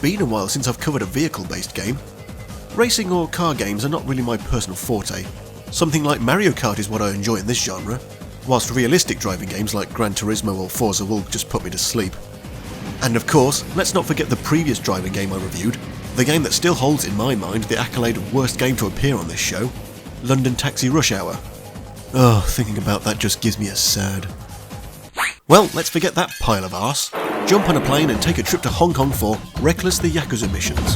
been a while since I've covered a vehicle-based game. Racing or car games are not really my personal forte. Something like Mario Kart is what I enjoy in this genre, whilst realistic driving games like Gran Turismo or Forza will just put me to sleep. And of course, let's not forget the previous driving game I reviewed, the game that still holds in my mind the accolade of worst game to appear on this show, London Taxi Rush Hour. Oh, thinking about that just gives me a sad. Well, let's forget that pile of arse. Jump on a plane and take a trip to Hong Kong for Wreckless the Yakuza missions.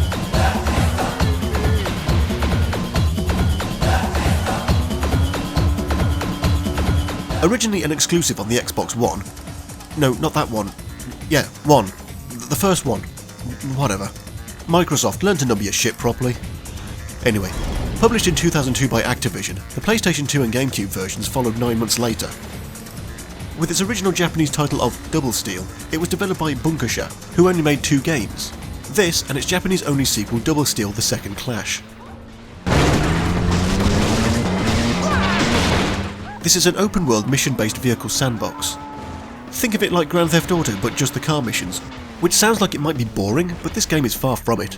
Originally an exclusive on the Xbox One. No, not that one. Yeah, one. The first one. Whatever. Microsoft, learn to number your shit properly. Anyway, published in 2002 by Activision, the PlayStation 2 and GameCube versions followed 9 months later. With its original Japanese title of Double Steel, it was developed by Bunkasha, who only made 2 games. This and its Japanese-only sequel Double Steel: The Second Clash. This is an open-world mission-based vehicle sandbox. Think of it like Grand Theft Auto, but just the car missions, which sounds like it might be boring, but this game is far from it.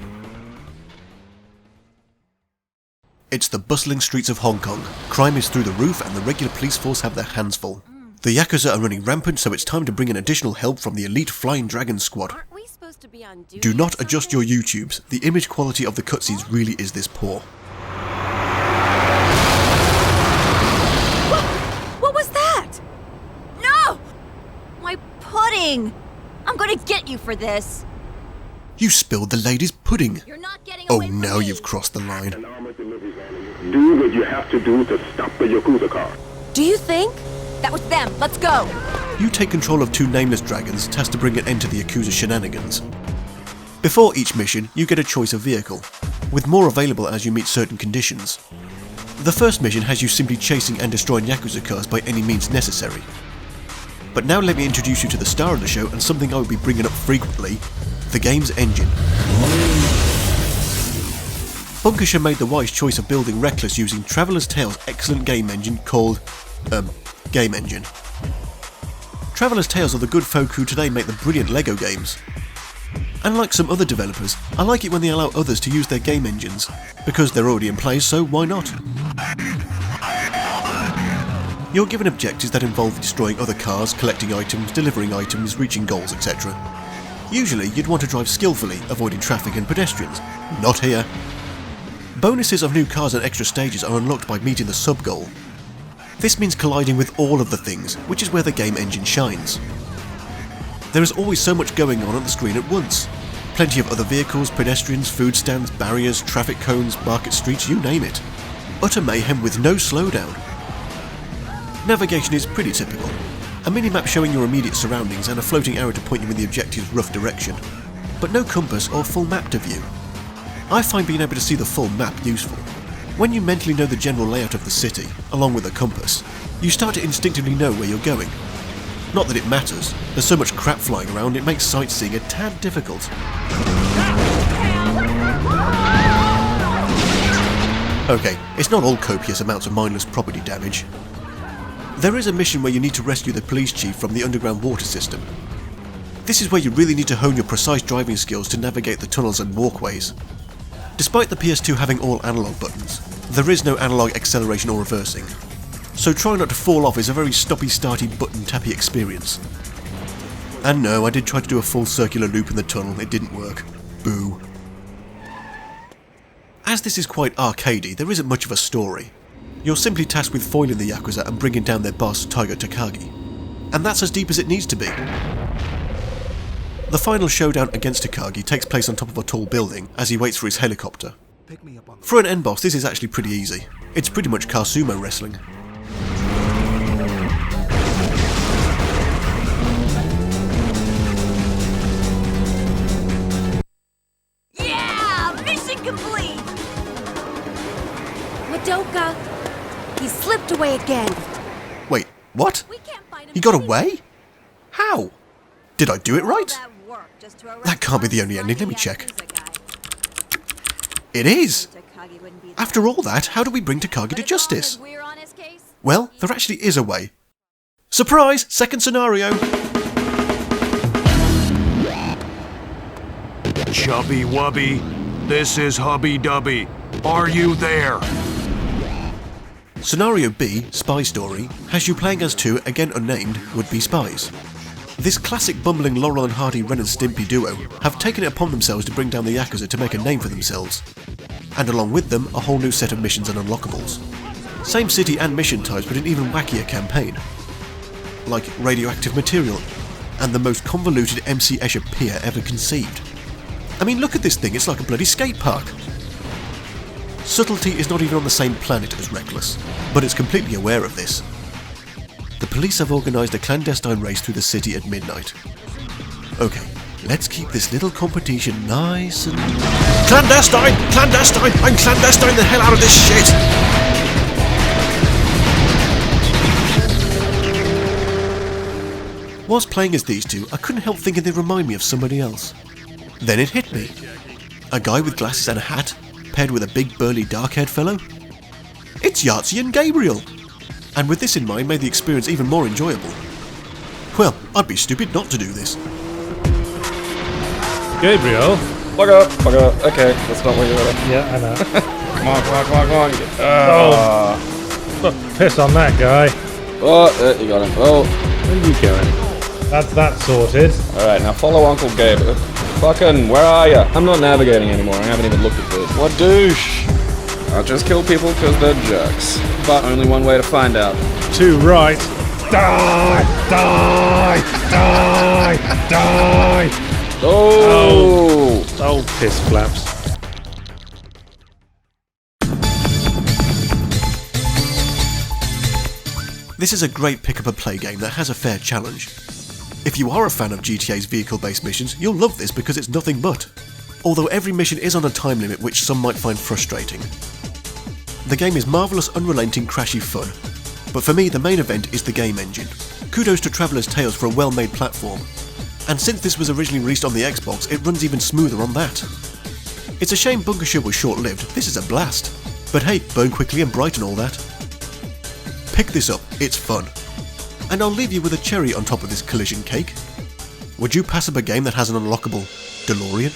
It's the bustling streets of Hong Kong. Crime is through the roof and the regular police force have their hands full. The Yakuza are running rampant, so it's time to bring in additional help from the elite Flying Dragon squad. Do not adjust your YouTubes. The image quality of the cutscenes really is this poor. What was that? No! My pudding! I'm gonna get you for this. You spilled the lady's pudding. You're not getting Oh, away from now me. you've crossed the line. Do what you have to do to stop the Yakuza car. Do you think? That was them. Let's go. You take control of 2 nameless dragons tasked to bring an end to the Yakuza shenanigans. Before each mission, you get a choice of vehicle, with more available as you meet certain conditions. The first mission has you simply chasing and destroying Yakuza cars by any means necessary. But now let me introduce you to the star of the show and something I will be bringing up frequently, the game's engine. Bunkasha made the wise choice of building Wreckless using Traveller's Tales' excellent game engine called, Game Engine. Traveller's Tales are the good folk who today make the brilliant LEGO games. Unlike some other developers, I like it when they allow others to use their game engines, because they're already in place, so why not? You're given objectives that involve destroying other cars, collecting items, delivering items, reaching goals, etc. Usually, you'd want to drive skillfully, avoiding traffic and pedestrians. Not here. Bonuses of new cars and extra stages are unlocked by meeting the sub-goal. This means colliding with all of the things, which is where the game engine shines. There is always so much going on the screen at once. Plenty of other vehicles, pedestrians, food stands, barriers, traffic cones, market streets, you name it. Utter mayhem with no slowdown. Navigation is pretty typical. A mini-map showing your immediate surroundings and a floating arrow to point you in the objective's rough direction. But no compass or full map to view. I find being able to see the full map useful. When you mentally know the general layout of the city, along with a compass, you start to instinctively know where you're going. Not that it matters, there's so much crap flying around it makes sightseeing a tad difficult. Okay, it's not all copious amounts of mindless property damage. There is a mission where you need to rescue the police chief from the underground water system. This is where you really need to hone your precise driving skills to navigate the tunnels and walkways. Despite the PS2 having all analog buttons, there is no analog acceleration or reversing, so trying not to fall off is a very stoppy-starty button-tappy experience. And no, I did try to do a full circular loop in the tunnel, it didn't work. Boo. As this is quite arcadey, there isn't much of a story. You're simply tasked with foiling the Yakuza and bringing down their boss, Tiger Takagi. And that's as deep as it needs to be. The final showdown against Takagi takes place on top of a tall building as he waits for his helicopter. For an end boss, this is actually pretty easy. It's pretty much car sumo wrestling. Yeah! Mission complete! Madoka! He slipped away again. Wait, what? We can't find him. He got away? How? Did I do it right? That can't be the only ending, let me check. It is! After all that, how do we bring Takagi to justice? Well, there actually is a way. Surprise! Second scenario! chubby wubby. This is Hubby Dubby. Are you there? Scenario B, Spy Story, has you playing as two, again unnamed, would-be spies. This classic bumbling Laurel and Hardy Ren and Stimpy duo have taken it upon themselves to bring down the Yakuza to make a name for themselves, and along with them a whole new set of missions and unlockables. Same city and mission types, but an even wackier campaign, like radioactive material and the most convoluted MC Escher pier ever conceived. I mean, look at this thing, it's like a bloody skate park. Subtlety is not even on the same planet as Wreckless, but it's completely aware of this. The police have organised a clandestine race through the city at midnight. Okay, let's keep this little competition nice and... Clandestine! Clandestine! I'm clandestine the hell out of this shit! Whilst playing as these two, I couldn't help thinking they remind me of somebody else. Then it hit me. A guy with glasses and a hat, paired with a big burly dark-haired fellow? It's Yahtzee and Gabriel! And with this in mind made the experience even more enjoyable. Well, I'd be stupid not to do this. Gabriel? Fuck up. Okay, that's not what you wanted. Yeah, I know. Come on. Oh, piss on that guy. Oh, there you got him. Oh. Where are you going? That's that sorted. Alright, now follow Uncle Gabe. Fucking, where are ya? I'm not navigating anymore. I haven't even looked at this. What douche? I'll just kill people because they're jerks. But only one way to find out. Too right. Die! Oh! Oh, piss flaps. This is a great pick-up-and-play game that has a fair challenge. If you are a fan of GTA's vehicle-based missions, you'll love this because it's nothing but. Although every mission is on a time limit which some might find frustrating. The game is marvellous, unrelenting, crashy fun. But for me, the main event is the game engine. Kudos to Traveller's Tales for a well-made platform. And since this was originally released on the Xbox, it runs even smoother on that. It's a shame Bunkershire was short-lived, this is a blast. But hey, burn quickly and bright and all that. Pick this up, it's fun. And I'll leave you with a cherry on top of this collision cake. Would you pass up a game that has an unlockable DeLorean?